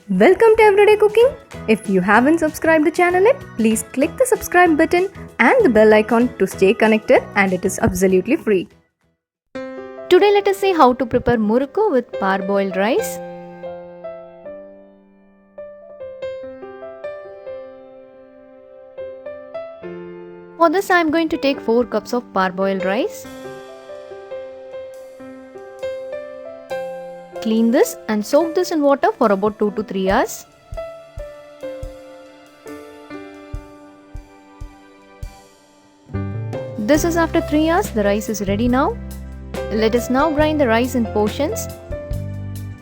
Welcome to Everyday Cooking. If you haven't subscribed the channel yet, please click the subscribe button and the bell icon to stay connected, and it is absolutely free. Today let us see how to prepare murukku with parboiled rice. For this I am going to take 4 cups of parboiled rice. Clean this and soak this in water for about 2 to 3 hours. This is after 3 hours. The rice is ready now. Let us now grind the rice in portions.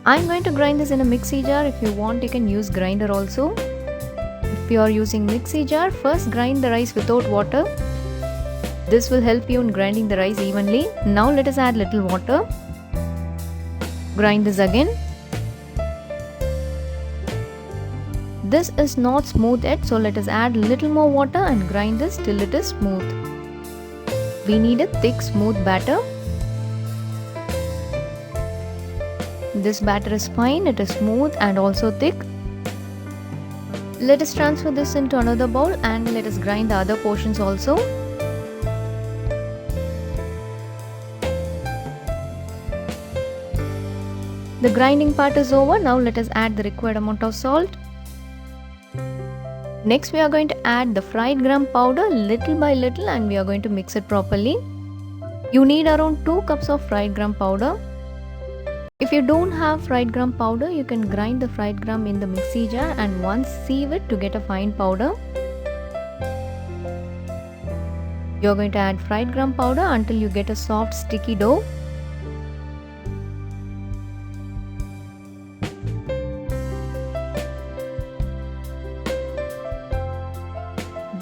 I am going to grind this in a mixie jar. If you want, you can use grinder also. If you are using mixie jar, first grind the rice without water. This will help you in grinding the rice evenly. Now let us add little water. Grind this again. This is not smooth yet, so let us add little more water and grind this till it is smooth. We need a thick, smooth batter. This batter is fine, it is smooth and also thick. Let us transfer this into another bowl and let us grind the other portions also. The grinding part is over. Now let us add the required amount of salt. Next we are going to add the fried gram powder little by little and we are going to mix it properly. You need around 2 cups of fried gram powder. If you don't have fried gram powder, you can grind the fried gram in the mixie jar and once sieve it to get a fine powder. You are going to add fried gram powder until you get a soft sticky dough.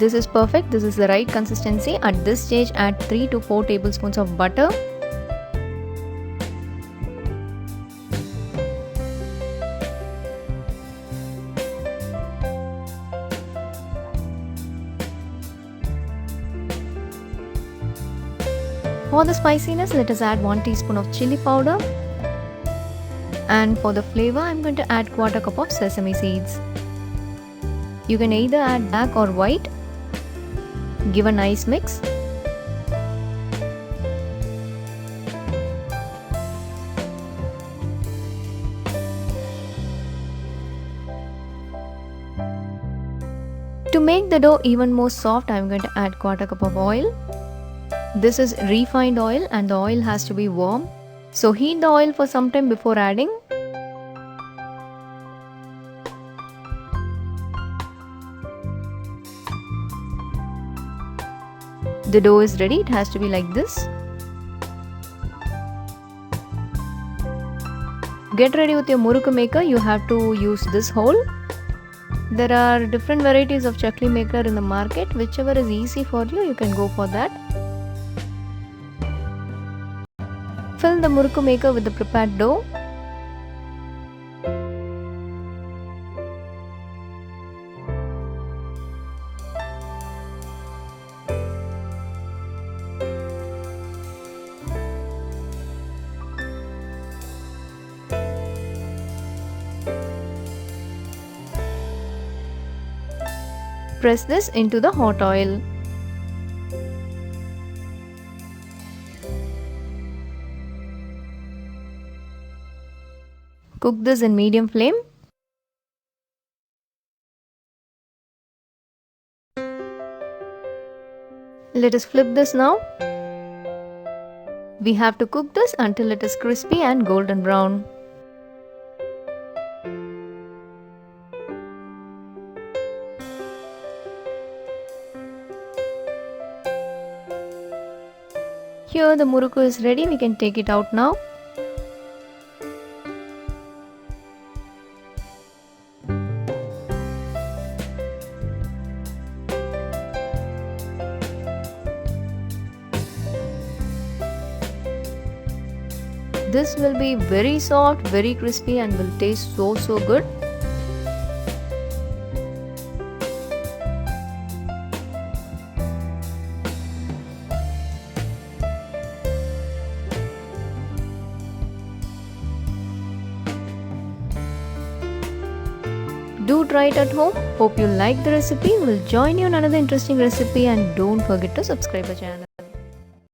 This is perfect. This is the right consistency. At this stage, add 3 to 4 tablespoons of butter. For the spiciness, let us add 1 teaspoon of chili powder. And for the flavor, I am going to add 1/4 cup of sesame seeds. You can either add black or white. Give a nice mix. To make the dough even more soft, I am going to add 1/4 cup of oil. This is refined oil and the oil has to be warm. So heat the oil for some time before adding. The dough is ready. It has to be like this. Get ready with your murukku maker. You have to use this hole. There are different varieties of chakli maker in the market. Whichever is easy for you, you can go for that. Fill the murukku maker with the prepared dough. Press this into the hot oil. Cook this in medium flame. Let us flip this now. We have to cook this until it is crispy and golden brown. Here the murukku is ready. We can take it out now. This will be very soft, very crispy and will taste so good. Do try it at home. Hope you like the recipe. We'll join you in another interesting recipe, and don't forget to subscribe our channel.